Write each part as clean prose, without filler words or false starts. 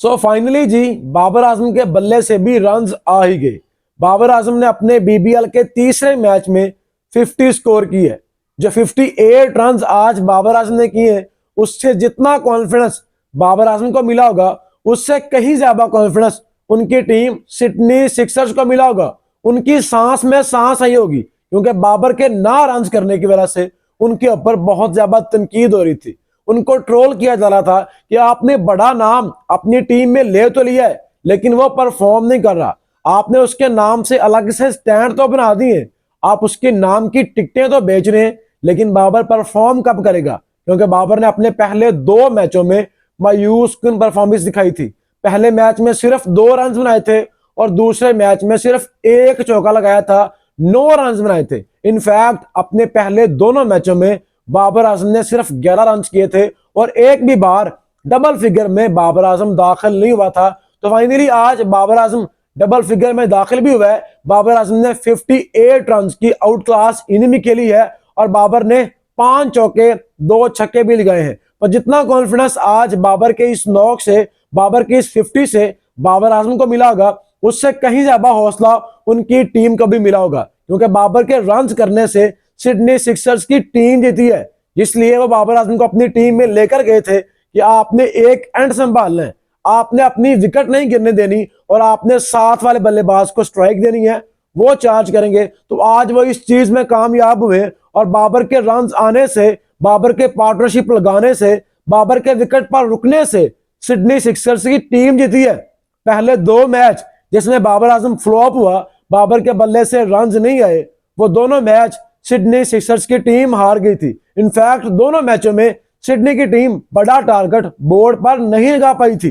So finally जी बाबर आजम के बल्ले से भी रन्स आ ही गए। बाबर आजम ने अपने बीबीएल के तीसरे मैच में 50 स्कोर की है। जो 58 रन्स आज बाबर आजम ने किए हैं, उससे जितना कॉन्फिडेंस बाबर आजम को मिला होगा, उससे कहीं ज्यादा कॉन्फिडेंस उनकी टीम सिडनी सिक्सर्स को मिला होगा। उनकी सांस में सांस आई होगी, क्योंकि बाबर के ना रन्स करने की वजह से उनके ऊपर बहुत ज्यादा तनकीद हो रही थी। उनको ट्रोल किया जा रहा था कि आपने बड़ा नाम अपनी टीम में ले तो लिया है, लेकिन वो परफॉर्म नहीं कर रहा। आपने उसके नाम से अलग से स्टैंड तो बना दिए, आप उसके नाम की टिकटें तो बेच रहे हैं, लेकिन बाबर परफॉर्म कब करेगा? क्योंकि बाबर ने अपने पहले 2 मैचों में मायूस कुन परफॉर्मेंस दिखाई थी। पहले मैच में सिर्फ 2 रन बनाए थे और दूसरे मैच में सिर्फ 1 चौका लगाया था, 9 रन बनाए थे। इनफैक्ट अपने पहले दोनों मैचों में बाबर आजम ने सिर्फ 11 रन किए थे और एक भी बार डबल फिगर में बाबर आजम दाखिल नहीं हुआ था। तो फाइनली आज बाबर आजम डबल फिगर में दाखिल भी हुआ है। बाबर आजम ने 58 रन की आउट क्लास इनिंग खेली है और बाबर ने 5 चौके 2 छक्के भी लगाए हैं। पर जितना कॉन्फिडेंस आज बाबर के इस नॉक से, बाबर के इस 50 से बाबर आजम को मिला होगा, उससे कहीं ज्यादा हौसला उनकी टीम को भी मिला होगा, क्योंकि बाबर के रन करने से सिडनी सिक्सर्स की टीम जीती है। इसलिए वो बाबर आजम को अपनी टीम में लेकर गए थे कि आपने एक एंड संभालना है, आपने अपनी विकेट नहीं गिरने देनी और आपने साथ वाले बल्लेबाज को स्ट्राइक देनी है, वो चार्ज करेंगे। तो आज वो इस चीज में कामयाब हुए और बाबर के रन आने से, बाबर के पार्टनरशिप लगाने से, बाबर के विकेट पर रुकने से सिडनी सिक्सर्स की टीम जीती है। पहले 2 मैच जिसमें बाबर आजम फ्लॉप हुआ, बाबर के बल्ले से रन नहीं आए, वो दोनों मैच सिडनी सिक्सर्स की टीम हार गई थी। इनफैक्ट दोनों मैचों में सिडनी की टीम बड़ा टारगेट बोर्ड पर नहीं लगा पाई थी।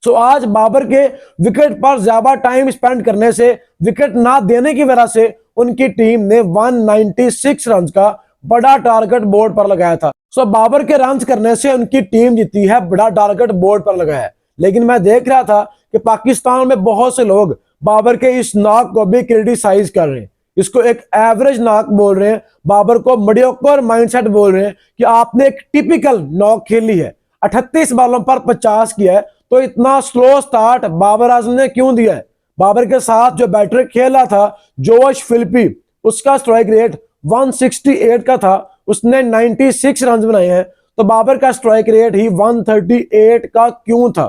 सो आज बाबर के विकेट पर ज्यादा टाइम स्पेंड करने से, विकेट ना देने की वजह से उनकी टीम ने 196 रन का बड़ा टारगेट बोर्ड पर लगाया था। सो बाबर के रन करने से उनकी टीम जीती है, बड़ा टारगेट बोर्ड पर लगाया है। लेकिन मैं देख रहा था कि पाकिस्तान में बहुत से लोग बाबर के इस नॉक को भी क्रिटिसाइज कर रहे हैं, इसको एक एवरेज नॉक बोल रहे हैं, बाबर को मीडियोकर माइंडसेट बोल रहे हैं कि आपने एक टिपिकल नॉक खेली है, 38 बॉलों पर 50 किया है, तो इतना स्लो स्टार्ट बाबर आजम ने क्यों दिया है? बाबर के साथ जो बैटर खेल रहा था जोश फिलिपी, उसका स्ट्राइक रेट 168 का था, उसने 96 रन बनाए हैं, तो बाबर का स्ट्राइक रेट ही 138 का क्यों था?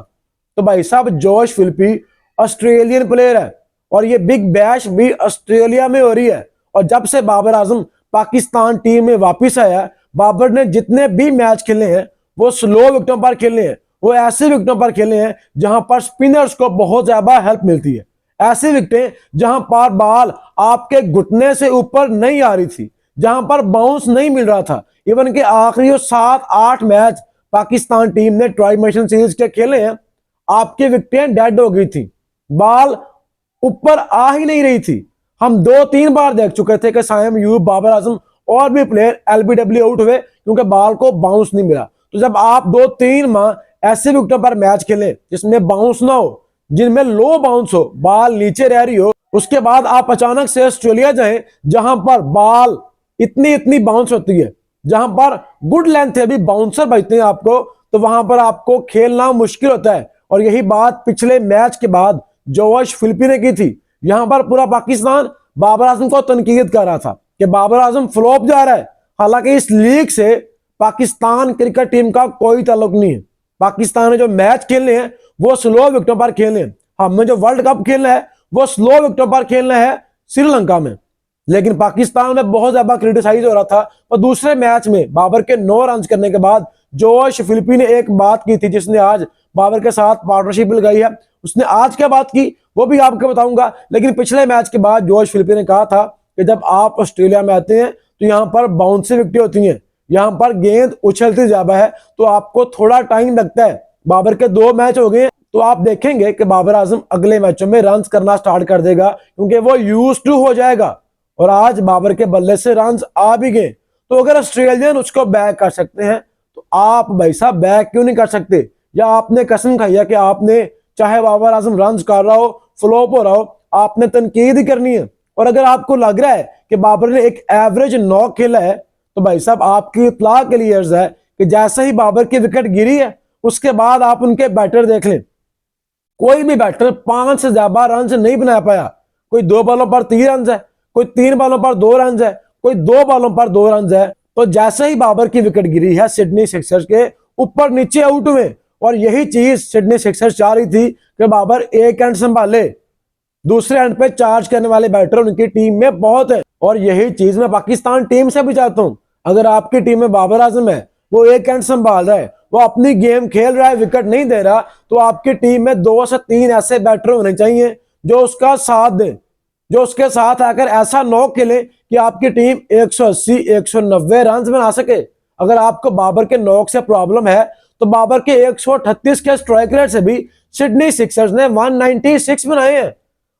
तो भाई साहब, जोश फिलिपी ऑस्ट्रेलियन प्लेयर है और ये बिग बैश भी ऑस्ट्रेलिया में हो रही है। और जब से बाबर आजम पाकिस्तान टीम में वापस आया, बाबर ने जितने भी मैच खेले हैं वो स्लो विकेटों पर खेले हैं, वो ऐसे विकेटों पर खेले हैं जहां पर स्पिनर्स को बहुत ज्यादा हेल्प मिलती है, ऐसी विकेटें जहां पर बॉल आपके घुटने से ऊपर नहीं आ रही थी, जहां पर बाउंस नहीं मिल रहा था। इवन के आखिरी 7-8 मैच पाकिस्तान टीम ने ट्राई सीरीज के खेले हैं, आपकी विकेटें डेड हो गई थी, बॉल ऊपर आ ही नहीं रही थी। हम 2-3 बार देख चुके थे कि साइम अयूब, बाबर आजम और भी प्लेयर एलबीडब्ल्यू आउट हुए क्योंकि बॉल को बाउंस नहीं मिला। तो जब आप 2-3 माह ऐसे विकेटों पर मैच खेलें जिसमें बाउंस ना हो, जिनमें लो बाउंस हो, बॉल नीचे रह रही हो, उसके बाद आप अचानक से ऑस्ट्रेलिया जाएं जहां पर बॉल इतनी इतनी बाउंस होती है, जहां पर गुड लेंथ है, भी बाउंसर बजते हैं आपको, तो वहां पर आपको खेलना मुश्किल होता है। और यही बात पिछले मैच के बाद जोश फिलिपी ने की थी। यहां पर पूरा पाकिस्तान बाबर आजम को तनकीद कर रहा था कि बाबर आजम फ्लॉप जा रहा है। हालांकि इस लीग से पाकिस्तान क्रिकेट टीम का कोई ताल्लुक नहीं है। पाकिस्तान ने जो मैच खेलने हैं वो स्लो विकेटों पर खेलने हैं। हमें जो वर्ल्ड कप खेलना है वो स्लो विकेटों पर खेलना है श्रीलंका में। लेकिन पाकिस्तान में बहुत ज्यादा क्रिटिसाइज हो रहा था। और दूसरे मैच में बाबर के 9 रन करने के बाद जोश फिलिपी ने एक बात की थी, जिसने आज बाबर के साथ पार्टनरशिप लगाई है। उसने आज क्या बात की वो भी आपको बताऊंगा। लेकिन पिछले मैच के बाद जोश फिलिपी ने कहा था कि जब आप ऑस्ट्रेलिया में आते हैं तो यहाँ पर बाउंसी विकेटें होती हैं, यहाँ पर गेंद उछलती ज्यादा है, तो आपको थोड़ा टाइम लगता है। बाबर के 2 मैच हो गए, तो आप देखेंगे कि बाबर आजम अगले मैचों में रन करना स्टार्ट कर देगा, क्योंकि वो यूज्ड टू हो जाएगा। और आज बाबर के बल्ले से रन आ भी गए, तो अगर ऑस्ट्रेलियन उसको बैक कर सकते हैं तो आप भाई साहब बैक क्यों नहीं कर सकते? या आपने कसम खाई है कि आपने, चाहे बाबर आजम रन कर रहा हो, फ्लॉप हो रहा हो, आपने तनकीद ही करनी है। और अगर आपको लग रहा है कि बाबर ने एक एवरेज नॉक खेला है, तो भाई साहब आपकी इत्तला के लिए अर्ज है कि जैसे ही बाबर की विकेट गिरी है उसके बाद आप उनके बैटर देख लें, कोई भी बैटर 5 से ज्यादा रन नहीं बना पाया। कोई 2 बॉलों पर 3 रन है, कोई 3 बॉलों पर 2 रन है, कोई 2 बॉलों पर 2 रन है। तो जैसे ही बाबर की विकेट गिरी है, सिडनी सिक्सर्स के ऊपर नीचे आउट हुए, और यही चीज सिडनी सिक्सर्स चाह रही थी कि बाबर एक एंड संभाले, दूसरे एंड पे चार्ज करने वाले बैटर उनकी टीम में बहुत है। और यही चीज मैं पाकिस्तान टीम से भी चाहता हूं। अगर आपकी टीम में बाबर आजम है, वो एक एंड संभाल रहा है, वो अपनी गेम खेल रहा है, विकेट नहीं दे रहा, तो आपकी टीम में 2 से 3 ऐसे बैटर होने चाहिए जो उसका साथ दें, जो उसके साथ आकर ऐसा नॉक खेले कि आपकी टीम 180 190 रन बना सके। अगर आपको बाबर के नॉक से प्रॉब्लम है, तो बाबर के 138 के स्ट्राइक रेट से भी सिडनी सिक्सर्स ने 196 बनाए हैं।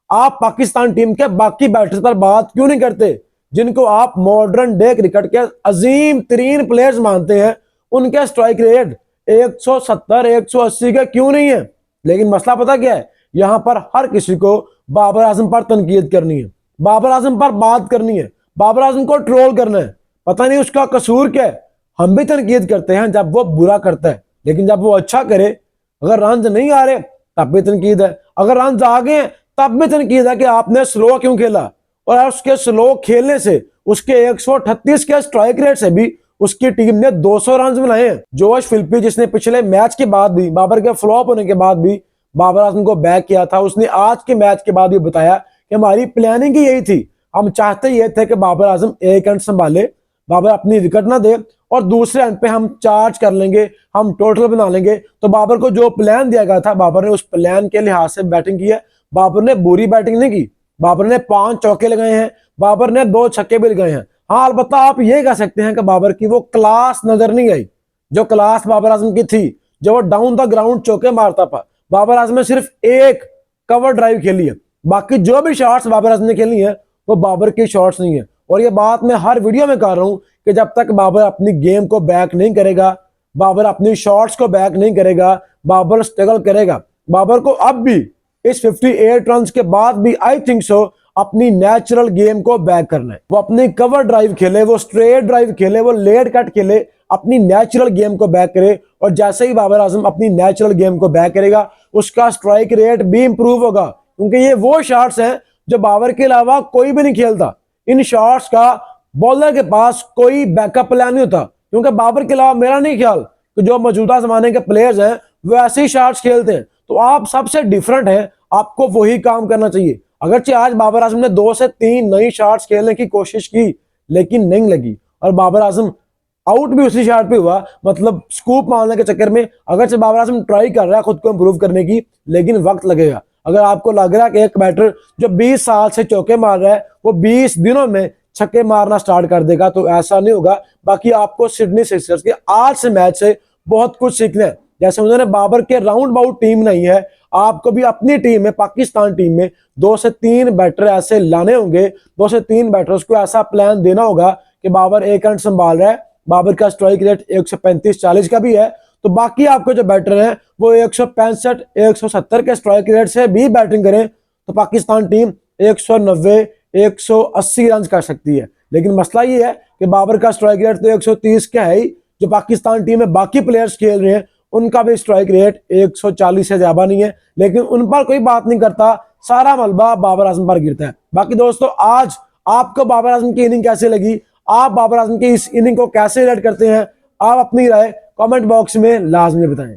आप पाकिस्तान टीम के बाकी बैटर्स पर बात क्यों नहीं करते, जिनको आप मॉडर्न डे क्रिकेट के अजीम तरीन प्लेयर्स मानते हैं? उनके स्ट्राइक रेट 170 180 के क्यों नहीं है? लेकिन मसला पता क्या है, यहां पर हर किसी को बाबर आजम पर तनकीद करनी है, बाबर आजम पर बात करनी है, बाबर आजम को ट्रोल करना है। पता नहीं उसका कसूर क्या है। हम भी तनकीद करते हैं जब वो बुरा करता है, लेकिन जब वो अच्छा करे, अगर रन नहीं आ रहे तब भी तनकीद है, अगर रन आ गए तब भी तनकीद है कि आपने स्लो क्यों खेला। और उसके स्लो खेलने से, उसके 138 के स्ट्राइक रेट से भी उसकी टीम ने 200 रन बनाए हैं। जोश फिलिपी, जिसने पिछले मैच के बाद भी, बाबर के फ्लॉप होने के बाद भी बाबर आजम को बैक किया था, उसने आज के मैच के बाद भी बताया कि हमारी प्लानिंग ही यही थी, हम चाहते ये थे कि बाबर आजम एक एंड संभाले, बाबर अपनी विकेट ना दे, और दूसरे एंड पे हम चार्ज कर लेंगे, हम टोटल बना लेंगे। तो बाबर को जो प्लान दिया गया था, बाबर ने उस प्लान के लिहाज से बैटिंग की है। बाबर ने बुरी बैटिंग नहीं की, बाबर ने 5 चौके लगाए हैं, बाबर ने 2 छक्के भी लगाए हैं। हाँ, अलबत्ता आप ये कह सकते हैं कि बाबर की वो क्लास नजर नहीं आई, जो क्लास बाबर आजम की थी, जो वो डाउन द ग्राउंड चौके मारता था। बाबर आजम ने सिर्फ एक कवर ड्राइव खेली है, बाकी जो भी शॉट्स बाबर आजम ने खेली है वो बाबर की शॉट्स नहीं है। और ये बात मैं हर वीडियो में कह रहा हूं कि जब तक बाबर अपनी गेम को बैक नहीं करेगा, बाबर अपनी शॉट्स को बैक नहीं करेगा, बाबर स्ट्रगल करेगा। बाबर को अब भी इस 58 रन के बाद भी आई थिंक सो अपनी नेचुरल गेम को बैक करना है। वो अपनी कवर ड्राइव खेले, वो स्ट्रेट ड्राइव खेले, वो लेट कट खेले, अपनी नेचुरल गेम को बैक करे। और जैसे ही बाबर आजम अपनी नेचुरल गेम को बैक करेगा, उसका स्ट्राइक रेट भी इंप्रूव होगा, क्योंकि ये वो शॉट्स हैं जो बाबर के अलावा कोई भी नहीं खेलता। इन शॉट्स का बॉलर के पास कोई बैकअप प्लान नहीं होता, क्योंकि बाबर के अलावा मेरा नहीं ख्याल कि जो मौजूदा जमाने के प्लेयर्स हैं वो ऐसे ही शॉट्स खेलते हैं। तो आप सबसे डिफरेंट हैं, आपको वही काम करना चाहिए। अगरचे आज बाबर आजम ने 2 से 3 नई शॉट्स खेलने की कोशिश की, लेकिन नहीं लगी, और बाबर आजम आउट भी उसी शॉट पे हुआ, मतलब स्कूप मारने के चक्कर में। अगरचे बाबर आजम ट्राई कर रहा है खुद को इंप्रूव करने की, लेकिन वक्त लगेगा। अगर आपको लग रहा है कि एक बैटर जो 20 साल से चौके मार रहा है वो 20 दिनों में छक्के मारना स्टार्ट कर देगा, तो ऐसा नहीं होगा। बाकी आपको सिडनी सिक्सर्स के आज से मैच से बहुत कुछ सीखना है। जैसे उन्होंने बाबर के राउंड बाउट टीम नहीं है, आपको भी अपनी टीम में, पाकिस्तान टीम में 2 से 3 बैटर ऐसे लाने होंगे, 2 से 3 बैटर्स को ऐसा प्लान देना होगा कि बाबर एक एंड संभाल रहा है, बाबर का स्ट्राइक रेट 135-40 का भी है, तो बाकी आपको जो बैटर हैं वो 165 170 के स्ट्राइक रेट से भी बैटिंग करें, तो पाकिस्तान टीम 190 180 रन कर सकती है। लेकिन मसला ये है कि बाबर का स्ट्राइक रेट तो 130 का है ही, जो पाकिस्तान टीम में बाकी प्लेयर्स खेल रहे हैं उनका भी स्ट्राइक रेट 140 से ज्यादा नहीं है, लेकिन उन पर कोई बात नहीं करता, सारा मलबा बाबर आजम पर गिरता है। बाकी दोस्तों, आज आपको बाबर आजम की इनिंग कैसे लगी, आप बाबर आजम की इस इनिंग को कैसे रेट करते हैं, आप अपनी राय कमेंट बॉक्स में लाजमी बताएं।